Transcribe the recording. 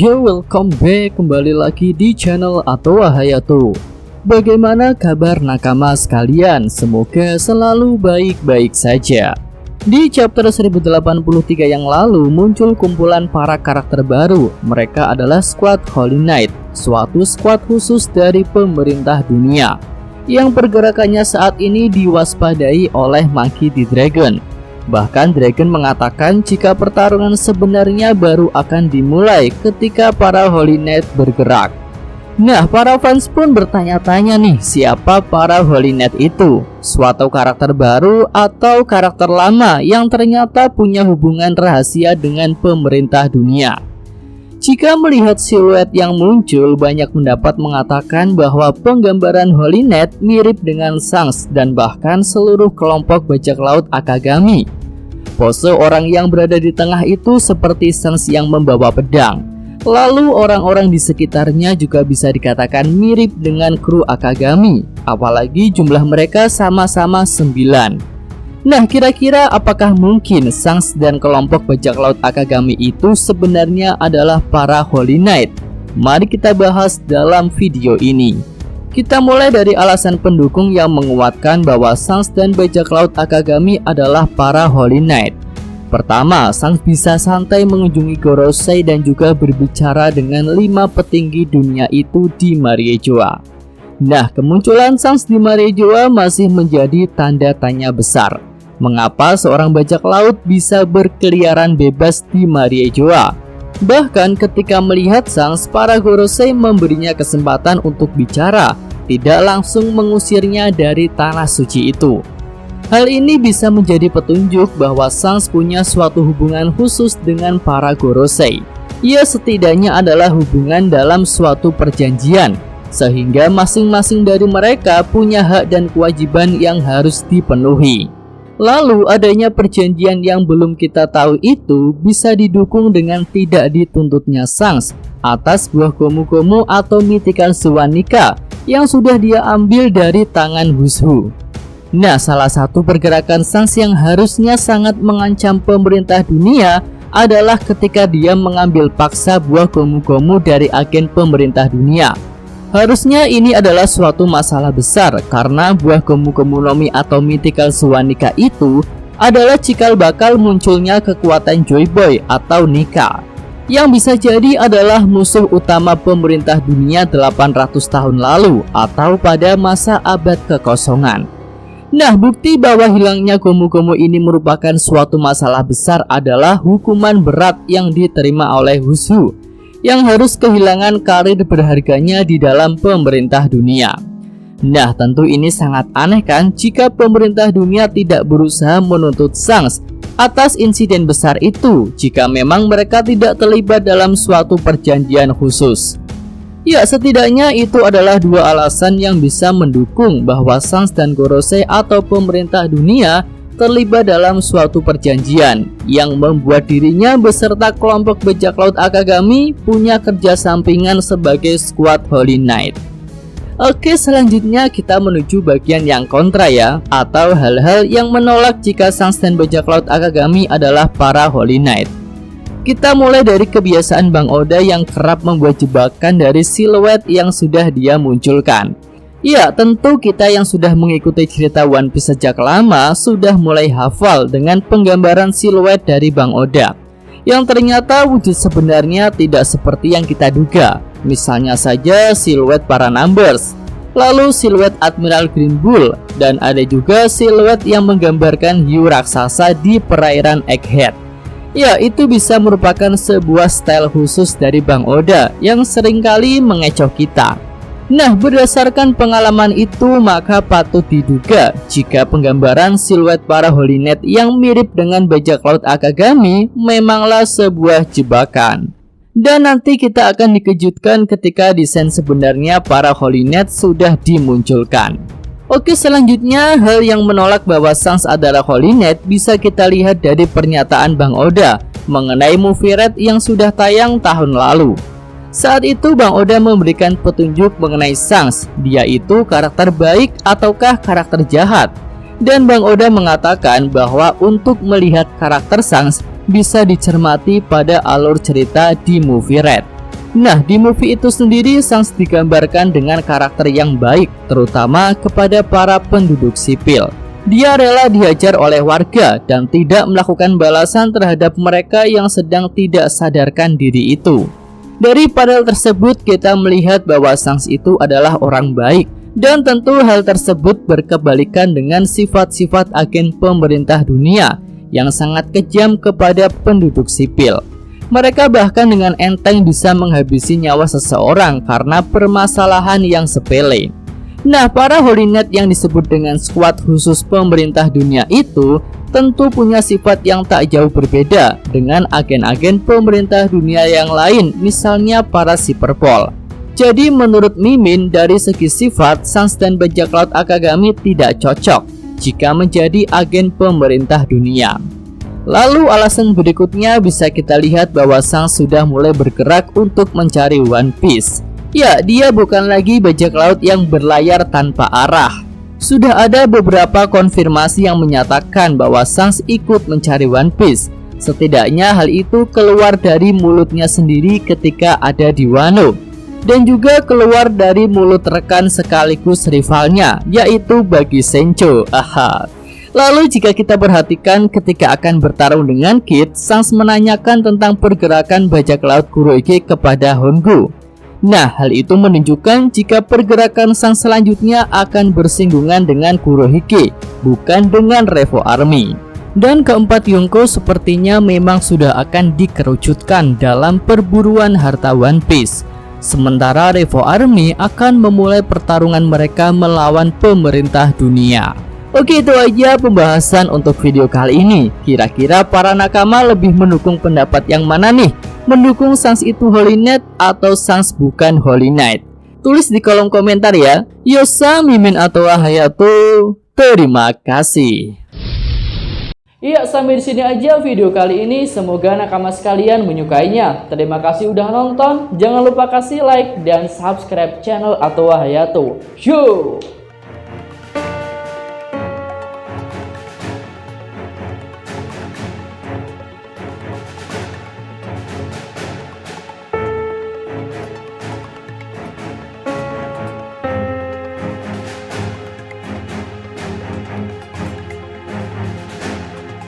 Yo, welcome back kembali lagi di channel Atowa Hayato. Bagaimana kabar nakama sekalian? Semoga selalu baik-baik saja. Di chapter 1083 yang lalu muncul kumpulan para karakter baru. Mereka adalah Squad Holy Knight, suatu squad khusus dari pemerintah dunia yang pergerakannya saat ini diwaspadai oleh Monkey D. Dragon. Bahkan Dragon mengatakan jika pertarungan sebenarnya baru akan dimulai ketika para Holy Knight bergerak. Nah, para fans pun bertanya-tanya nih, siapa para Holy Knight itu? Suatu karakter baru atau karakter lama yang ternyata punya hubungan rahasia dengan pemerintah dunia? Jika melihat siluet yang muncul, banyak pendapat mengatakan bahwa penggambaran Holy Knight mirip dengan Shanks dan bahkan seluruh kelompok bajak laut Akagami. Pose orang yang berada di tengah itu seperti Shanks yang membawa pedang. Lalu orang-orang di sekitarnya juga bisa dikatakan mirip dengan kru Akagami, apalagi jumlah mereka sama-sama 9. Nah, kira-kira apakah mungkin Shanks dan kelompok bajak laut Akagami itu sebenarnya adalah para Holy Knight? Mari kita bahas dalam video ini. Kita mulai dari alasan pendukung yang menguatkan bahwa Shanks dan bajak laut Akagami adalah para Holy Knight. Pertama, Shanks bisa santai mengunjungi Gorosei dan juga berbicara dengan 5 petinggi dunia itu di Mariejoa. Nah, kemunculan Shanks di Mariejoa masih menjadi tanda tanya besar. Mengapa seorang bajak laut bisa berkeliaran bebas di Mariejoa? Bahkan ketika melihat Shanks, para Gorosei memberinya kesempatan untuk bicara, tidak langsung mengusirnya dari tanah suci itu. Hal ini bisa menjadi petunjuk bahwa Shanks punya suatu hubungan khusus dengan para Gorosei. Ia setidaknya adalah hubungan dalam suatu perjanjian, sehingga masing-masing dari mereka punya hak dan kewajiban yang harus dipenuhi. Lalu adanya perjanjian yang belum kita tahu itu bisa didukung dengan tidak dituntutnya Shanks atas buah gomu-gomu atau mythical Suwanika yang sudah dia ambil dari tangan Hushu. Nah, salah satu pergerakan Shanks yang harusnya sangat mengancam pemerintah dunia adalah ketika dia mengambil paksa buah gomu-gomu dari agen pemerintah dunia. Harusnya ini adalah suatu masalah besar karena buah gomu-gomu Nomi atau mythical Suwanika itu adalah cikal bakal munculnya kekuatan Joy Boy atau Nika yang bisa jadi adalah musuh utama pemerintah dunia 800 tahun lalu atau pada masa abad kekosongan. Nah, bukti bahwa hilangnya gomu-gomu ini merupakan suatu masalah besar adalah hukuman berat yang diterima oleh Hushu yang harus kehilangan karir berharganya di dalam pemerintah dunia. Nah, tentu ini sangat aneh kan jika pemerintah dunia tidak berusaha menuntut Shanks atas insiden besar itu jika memang mereka tidak terlibat dalam suatu perjanjian khusus. Ya, setidaknya itu adalah dua alasan yang bisa mendukung bahwa Shanks dan Gorosei atau pemerintah dunia terlibat dalam suatu perjanjian yang membuat dirinya beserta kelompok bajak laut Akagami punya kerja sampingan sebagai Squad Holy Knight. Oke, selanjutnya kita menuju bagian yang kontra ya, atau hal-hal yang menolak jika Shanks dan bajak laut Akagami adalah para Holy Knight. Kita mulai dari kebiasaan Bang Oda yang kerap membuat jebakan dari siluet yang sudah dia munculkan. Ya, tentu kita yang sudah mengikuti cerita One Piece sejak lama sudah mulai hafal dengan penggambaran siluet dari Bang Oda yang ternyata wujud sebenarnya tidak seperti yang kita duga. Misalnya saja siluet para Numbers, lalu siluet Admiral Green Bull, dan ada juga siluet yang menggambarkan hiu raksasa di perairan Egghead. Ya, itu bisa merupakan sebuah style khusus dari Bang Oda yang seringkali mengecoh kita. Nah, berdasarkan pengalaman itu, maka patut diduga jika penggambaran siluet para Holy Knight yang mirip dengan bajak laut Akagami memanglah sebuah jebakan. Dan nanti kita akan dikejutkan ketika desain sebenarnya para Holy Knight sudah dimunculkan. Oke, selanjutnya hal yang menolak bahwa Shanks adalah Holy Knight bisa kita lihat dari pernyataan Bang Oda mengenai movie Red yang sudah tayang tahun lalu. Saat itu Bang Oda memberikan petunjuk mengenai Shanks, dia itu karakter baik ataukah karakter jahat. Dan Bang Oda mengatakan bahwa untuk melihat karakter Shanks bisa dicermati pada alur cerita di movie Red. Nah, di movie itu sendiri Sans digambarkan dengan karakter yang baik, terutama kepada para penduduk sipil. Dia rela dihajar oleh warga dan tidak melakukan balasan terhadap mereka yang sedang tidak sadarkan diri itu. Dari panel tersebut kita melihat bahwa Sans itu adalah orang baik, dan tentu hal tersebut berkebalikan dengan sifat-sifat agen pemerintah dunia yang sangat kejam kepada penduduk sipil. Mereka bahkan dengan enteng bisa menghabisi nyawa seseorang karena permasalahan yang sepele. Nah, para Holy Knight yang disebut dengan skuad khusus pemerintah dunia itu tentu punya sifat yang tak jauh berbeda dengan agen-agen pemerintah dunia yang lain, misalnya para Cyberpol. Jadi menurut Mimin, dari segi sifat, Sans dan bajak laut Akagami tidak cocok jika menjadi agen pemerintah dunia. Lalu alasan berikutnya bisa kita lihat bahwa Sans sudah mulai bergerak untuk mencari One Piece. Ya, dia bukan lagi bajak laut yang berlayar tanpa arah. Sudah ada beberapa konfirmasi yang menyatakan bahwa Sans ikut mencari One Piece. Setidaknya hal itu keluar dari mulutnya sendiri ketika ada di Wano, dan juga keluar dari mulut rekan sekaligus rivalnya, yaitu Buggy Sencho. Lalu jika kita perhatikan ketika akan bertarung dengan Kid, Sans menanyakan tentang pergerakan bajak laut Kurohige kepada Hongo. Nah, hal itu menunjukkan jika pergerakan Sans selanjutnya akan bersinggungan dengan Kurohige, bukan dengan Revo Army. Dan keempat Yonko sepertinya memang sudah akan dikerucutkan dalam perburuan harta One Piece. Sementara Revo Army akan memulai pertarungan mereka melawan pemerintah dunia. Oke, itu aja pembahasan untuk video kali ini. Kira-kira para nakama lebih mendukung pendapat yang mana nih? Mendukung Sans itu Holy Knight atau Sans bukan Holy Knight? Tulis di kolom komentar ya. Yosa, Mimin atau Hayato. Terima kasih. Iya, sampai di sini aja video kali ini. Semoga nakama sekalian menyukainya. Terima kasih udah nonton. Jangan lupa kasih like dan subscribe channel Atowa Hayato. Yo!